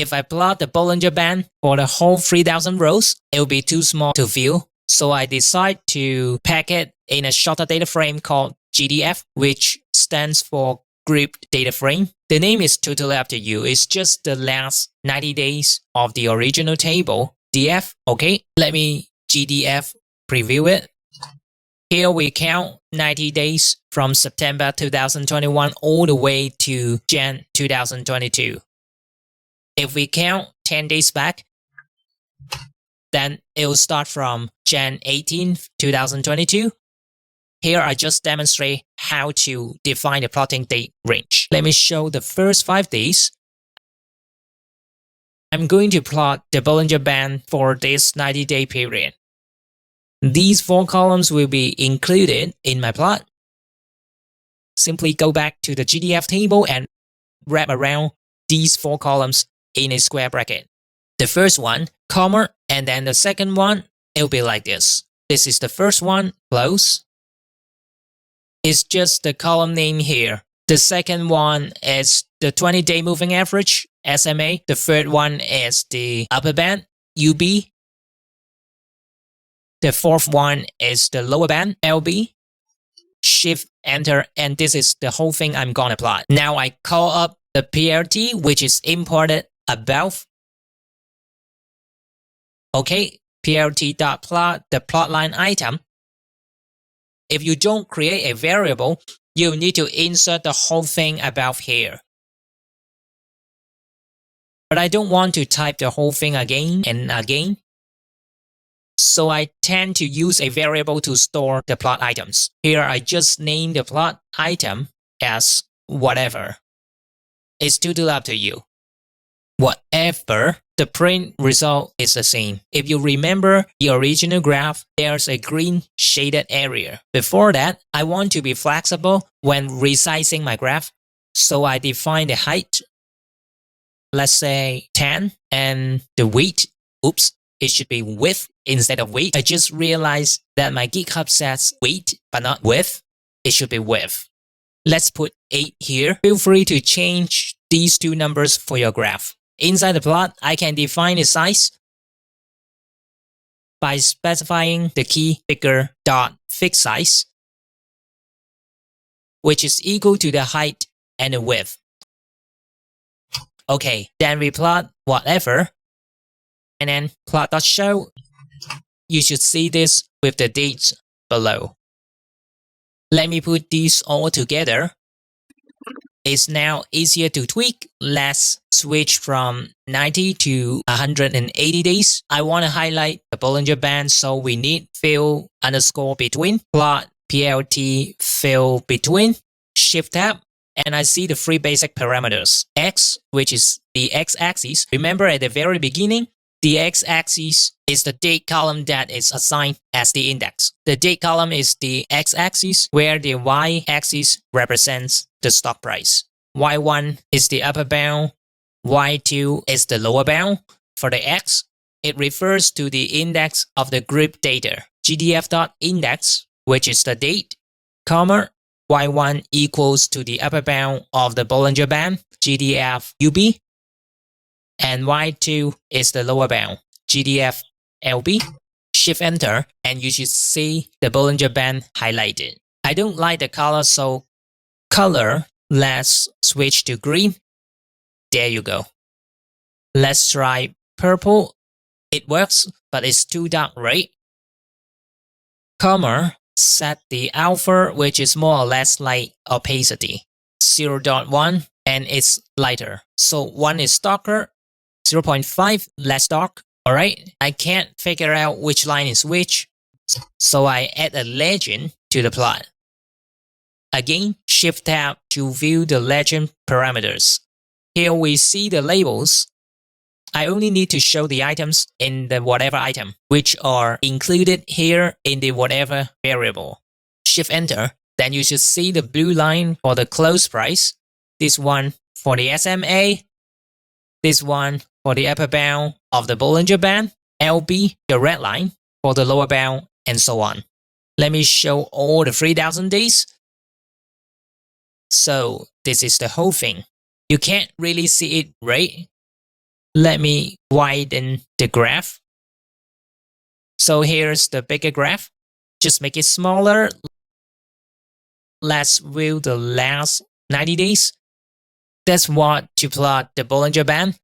If I plot the Bollinger Band for the whole 3000 rows, it will be too small to view. So I decide to pack it in a shorter data frame called GDF, which stands for Grouped Data Frame. The name is totally up to you. It's just the last 90 days of the original table. DF, okay, let me GDF preview it. Here we count 90 days from September 2021 all the way to Jan 2022. If we count 10 days back, then it will start from Jan 18, 2022. Here I just demonstrate how to define the plotting date range. Let me show the first 5 days. I'm going to plot the Bollinger Band for this 90-day period. These 4 columns will be included in my plot. Simply go back to the GDF table and wrap around these 4 columns in a square bracket. The first one, comma, and then the second one, it'll be like this. This is the first one, close. It's just the column name here. The second one is the 20-day moving average, SMA. The third one is the upper band, UB. The fourth one is the lower band, LB. Shift, enter, and this is the whole thing I'm gonna plot. Now I call up the PLT, which is imported above. Okay, PLT.plot the plotline item. If you don't create a variable, you need to insert the whole thing above here. But I don't want to type the whole thing again and again. So I tend to use a variable to store the plot items. Here I just name the plot item as whatever. It's totally up to you. Whatever, the print result is the same. If you remember the original graph, there's a green shaded area. Before that, I want to be flexible when resizing my graph. So I define the height, let's say 10, and the width, oops, it should be width instead of weight. I just realized that my Github says weight, but not width. It should be width. Let's put 8 here. Feel free to change these 2 numbers for your graph. Inside the plot, I can define the size by specifying the key figure.fixSize, which is equal to the height and the width. Okay, then we plot whatever, and then plot.show. You should see this with the dates below. Let me put these all together. It's now easier to tweak. Let's switch from 90 to 180 days. I want to highlight the Bollinger Band, so we need fill underscore between, plot PLT fill between, shift tab, and I see the 3 basic parameters. X, which is the x-axis. Remember at the very beginning, the x-axis is the date column that is assigned as the index. The date column is the x-axis, where the y-axis represents the stock price. Y1 is the upper bound, Y2 is the lower bound. For the x, it refers to the index of the group data. GDF.index, which is the date, comma, Y1 equals to the upper bound of the Bollinger Band, GDF UB, and Y2 is the lower bound, GDF LB. Shift enter, and you should see the Bollinger Band highlighted. I don't like the color, so color, let's switch to green. There you go. Let's try purple. It works, but it's too dark, right? Comma, set the alpha, which is more or less like opacity, 0.1, and it's lighter. So 1 is darker, 0.5 less dark. Alright, I can't figure out which line is which, so I add a legend to the plot. Again, shift tab to view the legend parameters. Here we see the labels. I only need to show the items in the whatever item, which are included here in the whatever variable. Shift enter, then you should see the blue line for the close price, this one for the SMA, this one for the upper bound of the Bollinger Band, LB, the red line for the lower bound, and so on. Let me show all the 3000 days. So this is the whole thing. You can't really see it, right? Let me widen the graph. So here's the bigger graph. Just make it smaller. Let's view the last 90 days. That's what to plot the Bollinger Band.